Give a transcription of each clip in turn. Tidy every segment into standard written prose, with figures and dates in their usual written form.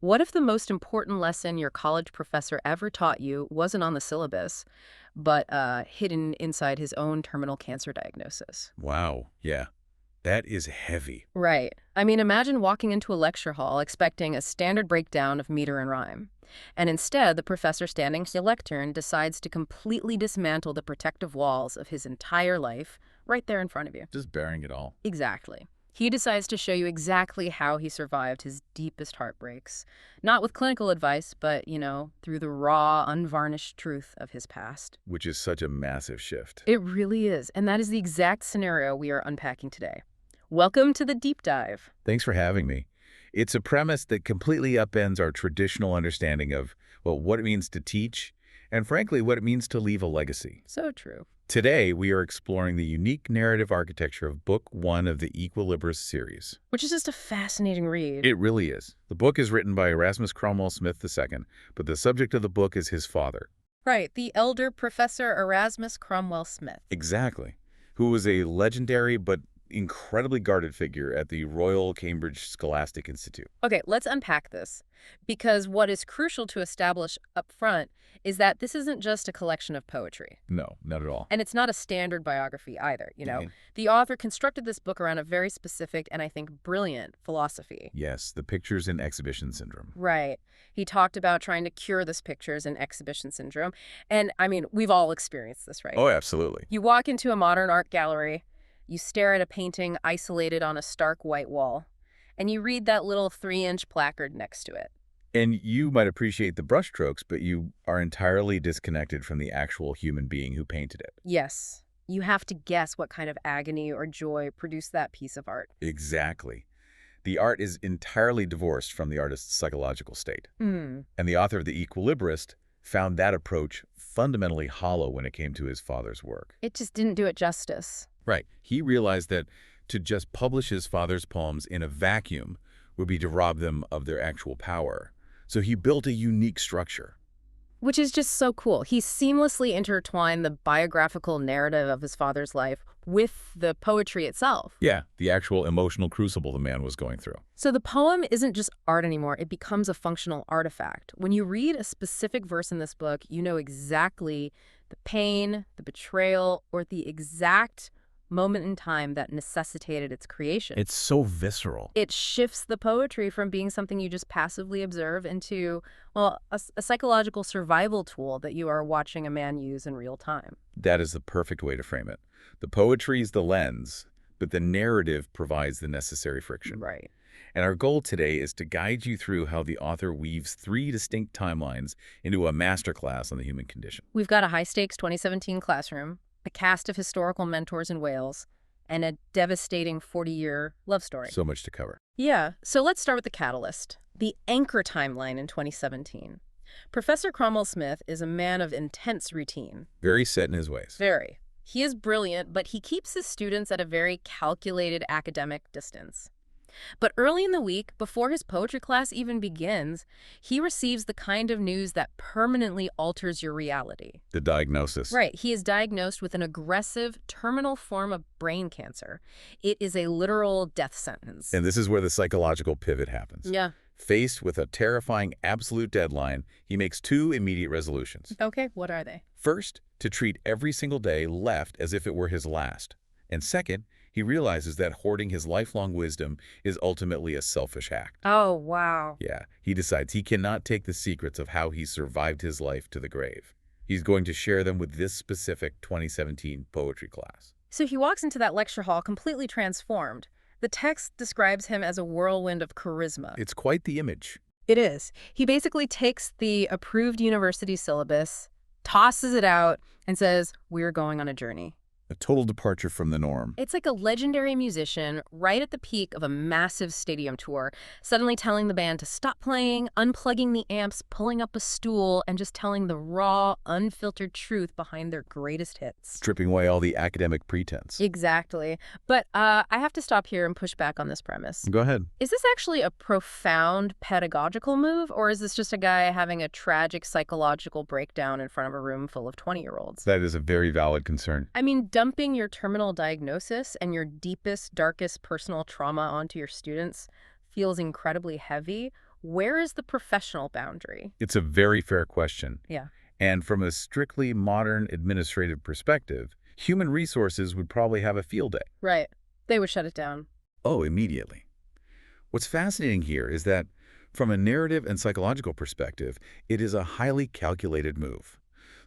What if the most important lesson your college professor ever taught you wasn't on the syllabus, but hidden inside his own terminal cancer diagnosis? Wow, yeah, that is heavy. Right. I mean, imagine walking into a lecture hall expecting a standard breakdown of meter and rhyme. And instead, the professor standing at the lectern decides to completely dismantle the protective walls of his entire life right there in front of you. Just bearing it all. Exactly. He decides to show you exactly how he survived his deepest heartbreaks. Not with clinical advice, but, through the raw, unvarnished truth of his past. Which is such a massive shift. It really is. And that is the exact scenario we are unpacking today. Welcome to the deep dive. Thanks for having me. It's a premise that completely upends our traditional understanding of, well, what it means to teach, and frankly, what it means to leave a legacy. So true. Today, we are exploring the unique narrative architecture of Book 1 of the Equilibrist series. Which is just a fascinating read. It really is. The book is written by Erasmus Cromwell-Smith II, but the subject of the book is his father. Right, the elder Professor Erasmus Cromwell-Smith. Exactly. Who was a legendary but incredibly guarded figure at the Royal Cambridge Scholastic Institute. Okay, let's unpack this. Because what is crucial to establish up front is that this isn't just a collection of poetry. No, not at all. And it's not a standard biography either, Mhm. The author constructed this book around a very specific and I think brilliant philosophy. Yes, the pictures in exhibition syndrome. Right. He talked about trying to cure this pictures and exhibition syndrome. And I mean, we've all experienced this, right? Oh, absolutely. You walk into a modern art gallery, you stare at a painting isolated on a stark white wall, and you read that little 3-inch placard next to it. And you might appreciate the brushstrokes, but you are entirely disconnected from the actual human being who painted it. Yes, you have to guess what kind of agony or joy produced that piece of art. Exactly. The art is entirely divorced from the artist's psychological state. Hmm. And the author of The Equilibrist found that approach fundamentally hollow when it came to his father's work. It just didn't do it justice. Right. He realized that to just publish his father's poems in a vacuum would be to rob them of their actual power. So he built a unique structure. Which is just so cool. He seamlessly intertwined the biographical narrative of his father's life with the poetry itself. Yeah, the actual emotional crucible the man was going through. So the poem isn't just art anymore, it becomes a functional artifact. When you read a specific verse in this book, you know exactly the pain, the betrayal, or the exact moment in time that necessitated its creation. It's so visceral. It shifts the poetry from being something you just passively observe into, well, a psychological survival tool that you are watching a man use in real time. That is the perfect way to frame it. The poetry is the lens, but the narrative provides the necessary friction. Right. And our goal today is to guide you through how the author weaves 3 distinct timelines into a masterclass on the human condition. We've got a high-stakes 2017 classroom, a cast of historical mentors in Wales, and a devastating 40-year love story. So much to cover. Yeah, so let's start with the catalyst, the anchor timeline in 2017. Professor Cromwell-Smith is a man of intense routine. Very set in his ways. Very. He is brilliant, but he keeps his students at a very calculated academic distance. But early in the week, before his poetry class even begins, he receives the kind of news that permanently alters your reality. The diagnosis. Right. He is diagnosed with an aggressive, terminal form of brain cancer. It is a literal death sentence. And this is where the psychological pivot happens. Yeah. Faced with a terrifying absolute deadline, he makes 2 immediate resolutions. Okay, what are they? First, to treat every single day left as if it were his last. And second, he realizes that hoarding his lifelong wisdom is ultimately a selfish act. Oh, wow. Yeah, he decides he cannot take the secrets of how he survived his life to the grave. He's going to share them with this specific 2017 poetry class. So he walks into that lecture hall completely transformed. The text describes him as a whirlwind of charisma. It's quite the image. It is. He basically takes the approved university syllabus, tosses it out, and says, "We're going on a journey." A total departure from the norm. It's like a legendary musician right at the peak of a massive stadium tour, suddenly telling the band to stop playing, unplugging the amps, pulling up a stool, and just telling the raw, unfiltered truth behind their greatest hits. Stripping away all the academic pretense. Exactly. But I have to stop here and push back on this premise. Go ahead. Is this actually a profound pedagogical move, or is this just a guy having a tragic psychological breakdown in front of a room full of 20-year-olds? That is a very valid concern. I mean, dumping your terminal diagnosis and your deepest, darkest personal trauma onto your students feels incredibly heavy. where is the professional boundary? It's a very fair question. Yeah. And from a strictly modern administrative perspective, human resources would probably have a field day. Right. They would shut it down. Oh, immediately. What's fascinating here is that from a narrative and psychological perspective, it is a highly calculated move.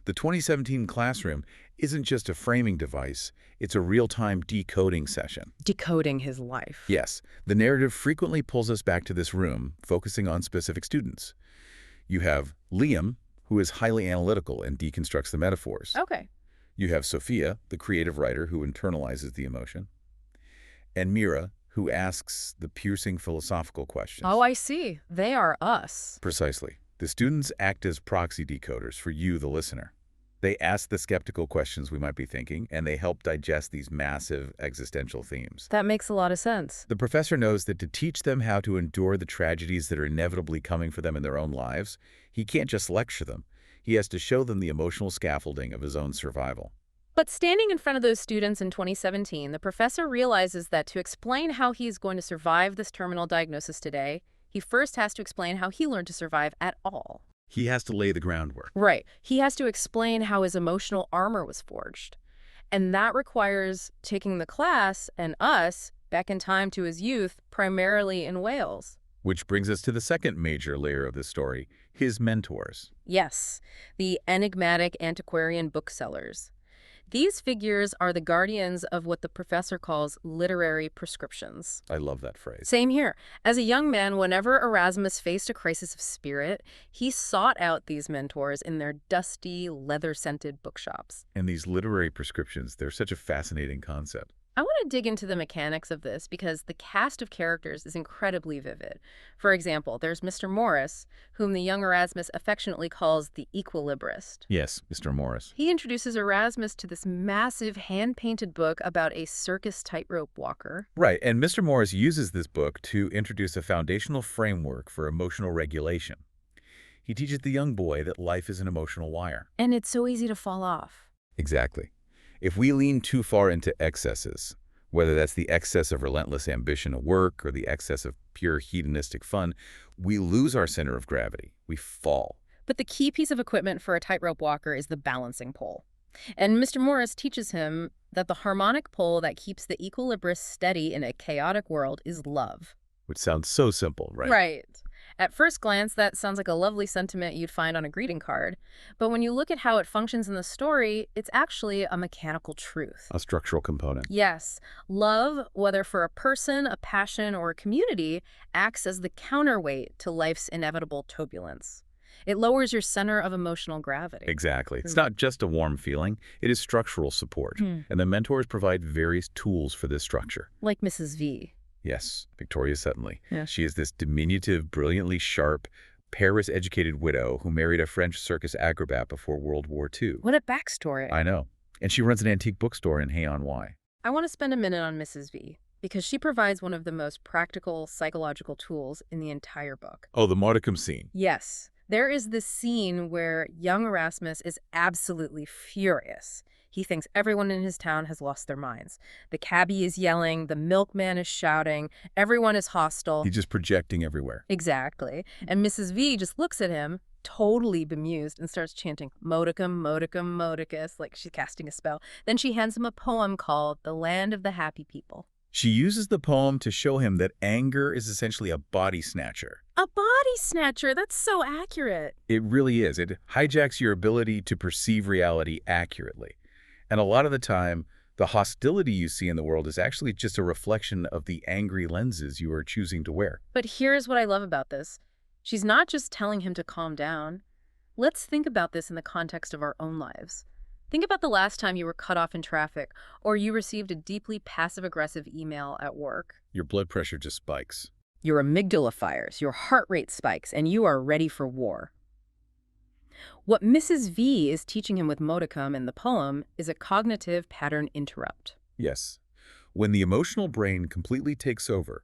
The 2017 classroom isn't just a framing device, it's a real-time decoding session. Decoding his life. Yes, the narrative frequently pulls us back to this room, focusing on specific students. You have Liam, who is highly analytical and deconstructs the metaphors. Okay. You have Sophia, the creative writer who internalizes the emotion. And Mira, who asks the piercing philosophical questions. Oh, I see. They are us. Precisely. The students act as proxy decoders for you, the listener. They ask the skeptical questions we might be thinking, and they help digest these massive existential themes. That makes a lot of sense. The professor knows that to teach them how to endure the tragedies that are inevitably coming for them in their own lives, he can't just lecture them. He has to show them the emotional scaffolding of his own survival. But standing in front of those students in 2017, the professor realizes that to explain how he's going to survive this terminal diagnosis today, he first has to explain how he learned to survive at all. He has to lay the groundwork. Right. He has to explain how his emotional armor was forged. And that requires taking the class and us back in time to his youth, primarily in Wales. Which brings us to the second major layer of this story, his mentors. Yes, the enigmatic antiquarian booksellers. These figures are the guardians of what the professor calls literary prescriptions. I love that phrase. Same here. As a young man, whenever Erasmus faced a crisis of spirit, he sought out these mentors in their dusty, leather-scented bookshops. And these literary prescriptions, they're such a fascinating concept. I want to dig into the mechanics of this because the cast of characters is incredibly vivid. For example, there's Mr. Morris, whom the young Erasmus affectionately calls the Equilibrist. Yes, Mr. Morris. He introduces Erasmus to this massive hand-painted book about a circus tightrope walker. Right, and Mr. Morris uses this book to introduce a foundational framework for emotional regulation. He teaches the young boy that life is an emotional wire. And it's so easy to fall off. Exactly. If we lean too far into excesses, whether that's the excess of relentless ambition at work or the excess of pure hedonistic fun, we lose our center of gravity. We fall. But the key piece of equipment for a tightrope walker is the balancing pole. And Mr. Morris teaches him that the harmonic pole that keeps the equilibrist steady in a chaotic world is love. Which sounds so simple, right? Right. At first glance, that sounds like a lovely sentiment you'd find on a greeting card. But when you look at how it functions in the story, it's actually a mechanical truth. A structural component. Yes. Love, whether for a person, a passion, or a community, acts as the counterweight to life's inevitable turbulence. It lowers your center of emotional gravity. Exactly. It's not just a warm feeling. It is structural support. And the mentors provide various tools for this structure. Like Mrs. V. Yes, Victoria Suttonley. Yeah. She is this diminutive, brilliantly sharp, Paris-educated widow who married a French circus acrobat before World War II. What a backstory. I know. And she runs an antique bookstore in Hay-on-Wye. I want to spend a minute on Mrs. V, because she provides one of the most practical psychological tools in the entire book. Oh, the modicum scene. Yes. There is this scene where young Erasmus is absolutely furious. He thinks everyone in his town has lost their minds. The cabbie is yelling, the milkman is shouting, everyone is hostile. He's just projecting everywhere. Exactly. And Mrs. V just looks at him, totally bemused, and starts chanting, modicum, modicum, modicus, like she's casting a spell. Then she hands him a poem called The Land of the Happy People. She uses the poem to show him that anger is essentially a body snatcher. A body snatcher? That's so accurate. It really is. It hijacks your ability to perceive reality accurately. And a lot of the time, the hostility you see in the world is actually just a reflection of the angry lenses you are choosing to wear. But here's what I love about this. She's not just telling him to calm down. Let's think about this in the context of our own lives. Think about the last time you were cut off in traffic, or you received a deeply passive-aggressive email at work. Your blood pressure just spikes. Your amygdala fires, your heart rate spikes, and you are ready for war. What Mrs. V is teaching him with modicum in the poem is a cognitive pattern interrupt. Yes. When the emotional brain completely takes over,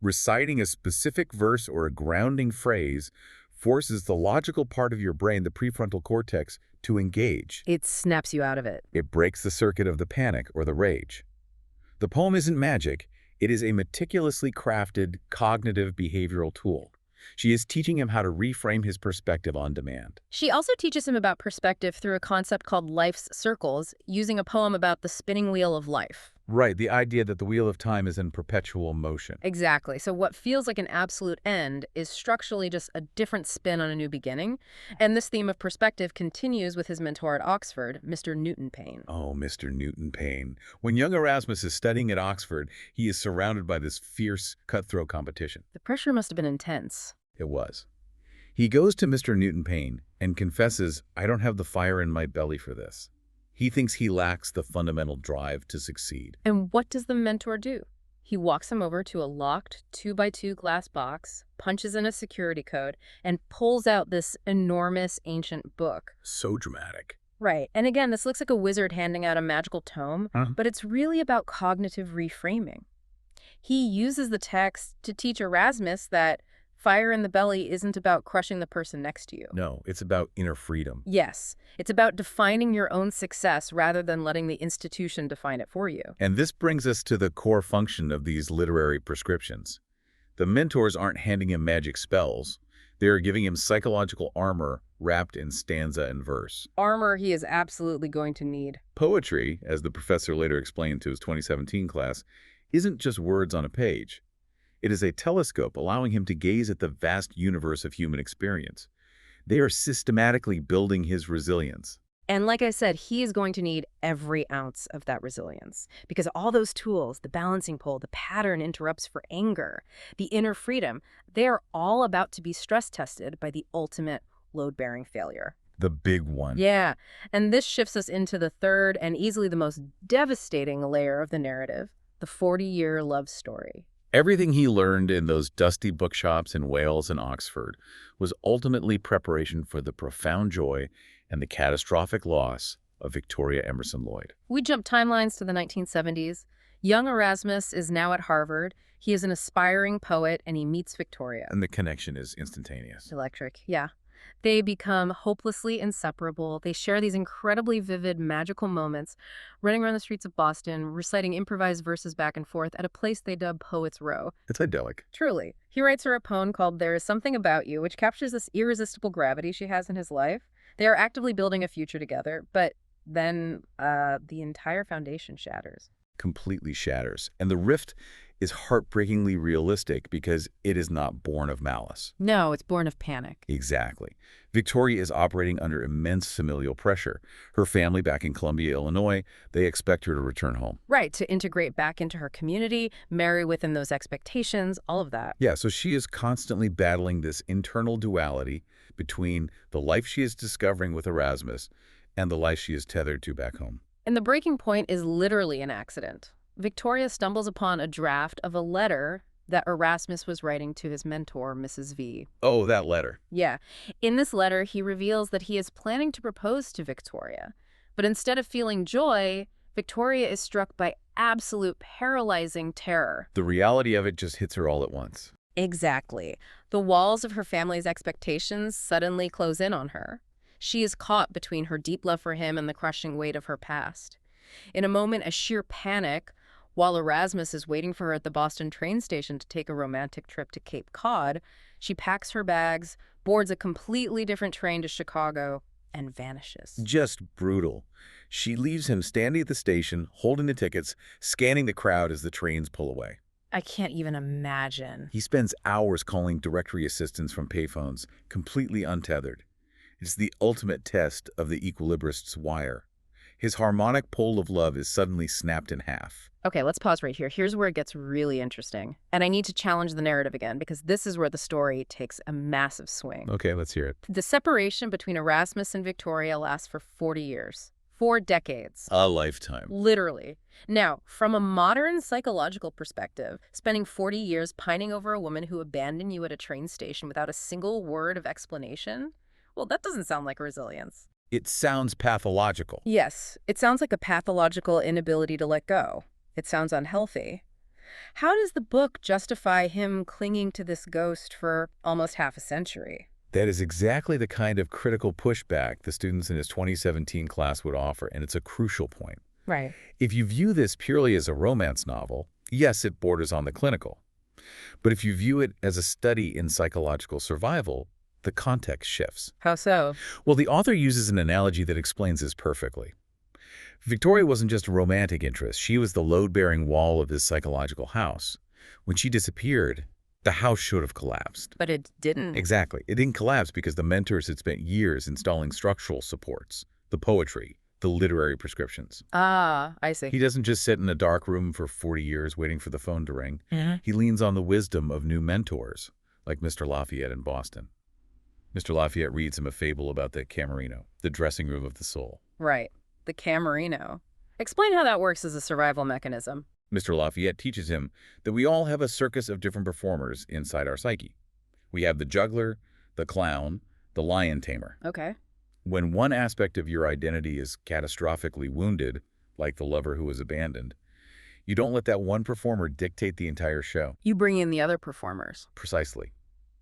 reciting a specific verse or a grounding phrase forces the logical part of your brain, the prefrontal cortex, to engage. It snaps you out of it. It breaks the circuit of the panic or the rage. The poem isn't magic. It is a meticulously crafted cognitive behavioral tool. She is teaching him how to reframe his perspective on demand. She also teaches him about perspective through a concept called life's circles, using a poem about the spinning wheel of life. Right, the idea that the wheel of time is in perpetual motion. Exactly. So what feels like an absolute end is structurally just a different spin on a new beginning. And this theme of perspective continues with his mentor at Oxford, Mr. Newton Payne. Oh, Mr. Newton Payne. When young Erasmus is studying at Oxford, he is surrounded by this fierce, cutthroat competition. The pressure must have been intense. It was. He goes to Mr. Newton Payne and confesses, "I don't have the fire in my belly for this." He thinks he lacks the fundamental drive to succeed. And what does the mentor do? He walks him over to a locked 2x2 glass box, punches in a security code, and pulls out this enormous ancient book. So dramatic. Right. And again, this looks like a wizard handing out a magical tome, but it's really about cognitive reframing. He uses the text to teach Erasmus that fire in the belly isn't about crushing the person next to you. No, it's about inner freedom. Yes, it's about defining your own success rather than letting the institution define it for you. And this brings us to the core function of these literary prescriptions. The mentors aren't handing him magic spells. They are giving him psychological armor wrapped in stanza and verse. Armor he is absolutely going to need. Poetry, as the professor later explained to his 2017 class, isn't just words on a page. It is a telescope allowing him to gaze at the vast universe of human experience. They are systematically building his resilience. And like I said, he is going to need every ounce of that resilience. Because all those tools, the balancing pole, the pattern interrupts for anger, the inner freedom, they are all about to be stress tested by the ultimate load-bearing failure. The big one. Yeah, and this shifts us into the third and easily the most devastating layer of the narrative, the 40-year love story. Everything he learned in those dusty bookshops in Wales and Oxford was ultimately preparation for the profound joy and the catastrophic loss of Victoria Emerson Lloyd. We jump timelines to the 1970s. Young Erasmus is now at Harvard. He is an aspiring poet, and he meets Victoria. And the connection is instantaneous. Electric, yeah. They become hopelessly inseparable. They share these incredibly vivid, magical moments, running around the streets of Boston, reciting improvised verses back and forth at a place they dub Poets' Row. It's idyllic. Truly. He writes her a poem called There Is Something About You, which captures this irresistible gravity she has in his life. They are actively building a future together, but then the entire foundation shatters. Completely shatters. And the rift is heartbreakingly realistic because it is not born of malice. No, it's born of panic. Exactly. Victoria is operating under immense familial pressure. Her family back in Columbia, Illinois, they expect her to return home. Right, to integrate back into her community, marry within those expectations, all of that. Yeah, so she is constantly battling this internal duality between the life she is discovering with Erasmus and the life she is tethered to back home. And the breaking point is literally an accident. Victoria stumbles upon a draft of a letter that Erasmus was writing to his mentor, Mrs. V. Oh, that letter. Yeah. In this letter, he reveals that he is planning to propose to Victoria. But instead of feeling joy, Victoria is struck by absolute paralyzing terror. The reality of it just hits her all at once. Exactly. The walls of her family's expectations suddenly close in on her. She is caught between her deep love for him and the crushing weight of her past. In a moment of sheer panic, while Erasmus is waiting for her at the Boston train station to take a romantic trip to Cape Cod, she packs her bags, boards a completely different train to Chicago, and vanishes. Just brutal. She leaves him standing at the station, holding the tickets, scanning the crowd as the trains pull away. I can't even imagine. He spends hours calling directory assistants from payphones, completely untethered. It's the ultimate test of the Equilibrist's wire. His harmonic pole of love is suddenly snapped in half. Okay, let's pause right here. Here's where it gets really interesting. And I need to challenge the narrative again, because this is where the story takes a massive swing. Okay, let's hear it. The separation between Erasmus and Victoria lasts for 40 years. 4 decades. A lifetime. Literally. Now, from a modern psychological perspective, spending 40 years pining over a woman who abandoned you at a train station without a single word of explanation, well, that doesn't sound like resilience. It sounds pathological. Yes, it sounds like a pathological inability to let go. It sounds unhealthy. How does the book justify him clinging to this ghost for almost half a century? That is exactly the kind of critical pushback the students in his 2017 class would offer, and it's a crucial point. Right. If you view this purely as a romance novel, yes, it borders on the clinical. But if you view it as a study in psychological survival, the context shifts. How so? Well, the author uses an analogy that explains this perfectly. Victoria wasn't just a romantic interest. She was the load-bearing wall of his psychological house. When she disappeared, the house should have collapsed. But it didn't. Exactly. It didn't collapse because the mentors had spent years installing structural supports, the poetry, the literary prescriptions. Ah, I see. He doesn't just sit in a dark room for 40 years waiting for the phone to ring. Mm-hmm. He leans on the wisdom of new mentors, like Mr. Lafayette in Boston. Mr. Lafayette reads him a fable about the Camerino, the dressing room of the soul. Right. The Camerino. Explain how that works as a survival mechanism. Mr. Lafayette teaches him that we all have a circus of different performers inside our psyche. We have the juggler, the clown, the lion tamer. Okay. When one aspect of your identity is catastrophically wounded, like the lover who was abandoned, you don't let that one performer dictate the entire show. You bring in the other performers. Precisely.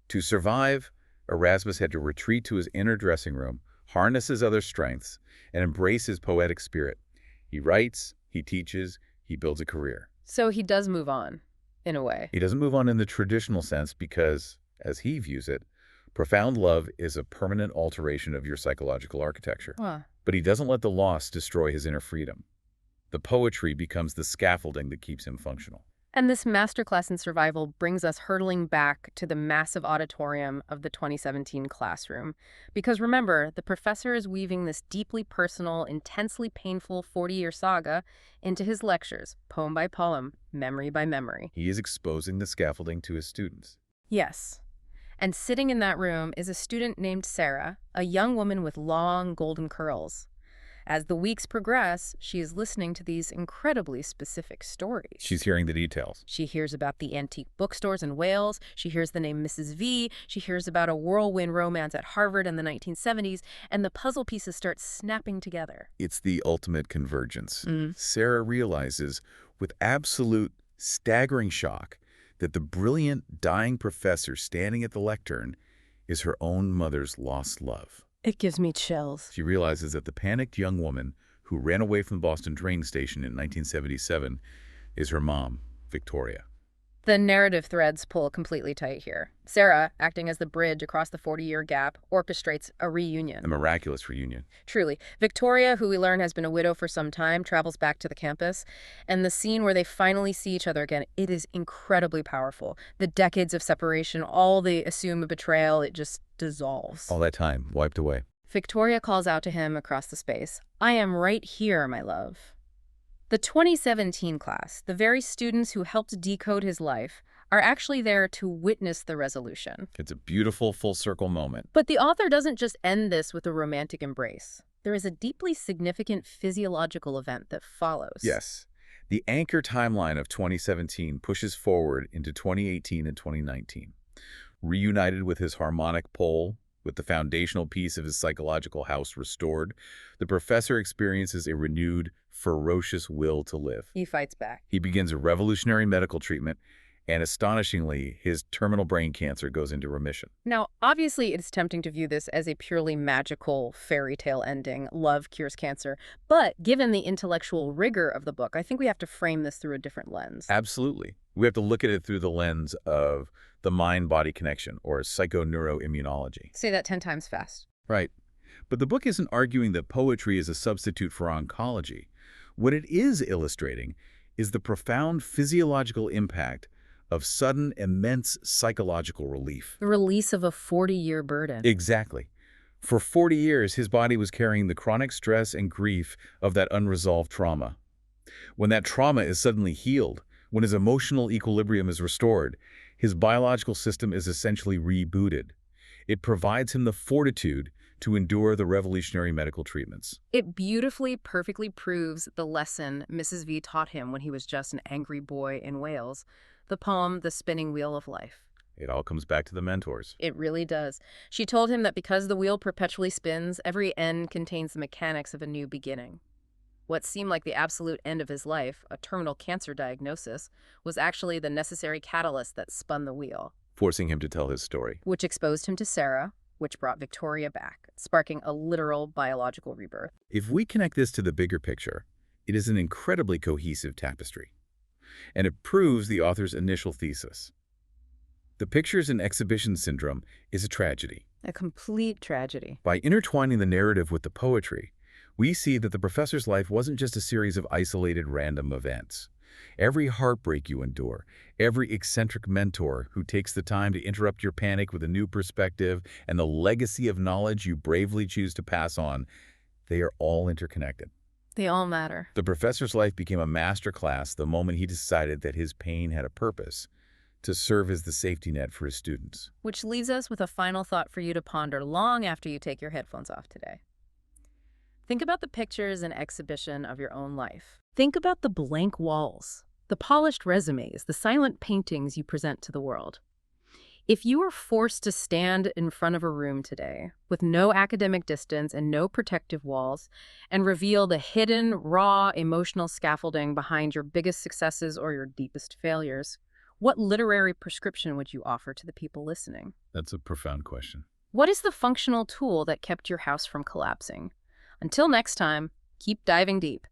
To survive, Erasmus had to retreat to his inner dressing room, harness his other strengths, and embrace his poetic spirit. He writes, he teaches, he builds a career. So he does move on, in a way. He doesn't move on in the traditional sense because, as he views it, profound love is a permanent alteration of your psychological architecture. Huh. But he doesn't let the loss destroy his inner freedom. The poetry becomes the scaffolding that keeps him functional. And this masterclass in survival brings us hurtling back to the massive auditorium of the 2017 classroom. Because remember, the professor is weaving this deeply personal, intensely painful 40-year saga into his lectures, poem by poem, memory by memory. He is exposing the scaffolding to his students. Yes. And sitting in that room is a student named Sarah, a young woman with long golden curls. As the weeks progress, she is listening to these incredibly specific stories. She's hearing the details. She hears about the antique bookstores in Wales. She hears the name Mrs. V. She hears about a whirlwind romance at Harvard in the 1970s, and the puzzle pieces start snapping together. It's the ultimate convergence. Sarah realizes, with absolute staggering shock, that the brilliant, dying professor standing at the lectern is her own mother's lost love. It gives me chills. She realizes that the panicked young woman who ran away from the Boston train station in 1977 is her mom, Victoria. The narrative threads pull completely tight here. Sarah, acting as the bridge across the 40-year gap, orchestrates a reunion. A miraculous reunion. Truly. Victoria, who we learn has been a widow for some time, travels back to the campus. And the scene where they finally see each other again, it is incredibly powerful. The decades of separation, all they assume a betrayal, it just dissolves. All that time wiped away. Victoria calls out to him across the space, "I am right here, my love." The 2017 class, the very students who helped decode his life, are actually there to witness the resolution. It's a beautiful full-circle moment. But the author doesn't just end this with a romantic embrace. There is a deeply significant physiological event that follows. Yes. The anchor timeline of 2017 pushes forward into 2018 and 2019. Reunited with his harmonic pole, with the foundational piece of his psychological house restored, the professor experiences a renewed, ferocious will to live. He fights back. He begins a revolutionary medical treatment, and astonishingly, his terminal brain cancer goes into remission. Now, obviously, it's tempting to view this as a purely magical fairy tale ending, love cures cancer. But given the intellectual rigor of the book, I think we have to frame this through a different lens. Absolutely. We have to look at it through the lens of the mind-body connection, or psychoneuroimmunology. Say that 10 times fast. Right. But the book isn't arguing that poetry is a substitute for oncology. What it is illustrating is the profound physiological impact of sudden, immense psychological relief. The release of a 40-year burden. Exactly. For 40 years, his body was carrying the chronic stress and grief of that unresolved trauma. When that trauma is suddenly healed, when his emotional equilibrium is restored, his biological system is essentially rebooted. It provides him the fortitude to endure the revolutionary medical treatments. It beautifully, perfectly proves the lesson Mrs. V taught him when he was just an angry boy in Wales. The poem, The Spinning Wheel of Life. It all comes back to the mentors. It really does. She told him that because the wheel perpetually spins, every end contains the mechanics of a new beginning. What seemed like the absolute end of his life, a terminal cancer diagnosis, was actually the necessary catalyst that spun the wheel. Forcing him to tell his story. Which exposed him to Sarah, which brought Victoria back, sparking a literal biological rebirth. If we connect this to the bigger picture, it is an incredibly cohesive tapestry. And it proves the author's initial thesis. The pictures and exhibition syndrome is a tragedy. A complete tragedy. By intertwining the narrative with the poetry, we see that the professor's life wasn't just a series of isolated random events. Every heartbreak you endure, every eccentric mentor who takes the time to interrupt your panic with a new perspective, and the legacy of knowledge you bravely choose to pass on, they are all interconnected. They all matter. The professor's life became a masterclass the moment he decided that his pain had a purpose, to serve as the safety net for his students. Which leaves us with a final thought for you to ponder long after you take your headphones off today. Think about the pictures and exhibition of your own life. Think about the blank walls, the polished resumes, the silent paintings you present to the world. If you were forced to stand in front of a room today with no academic distance and no protective walls and reveal the hidden, raw, emotional scaffolding behind your biggest successes or your deepest failures, what literary prescription would you offer to the people listening? That's a profound question. What is the functional tool that kept your house from collapsing? Until next time, keep diving deep.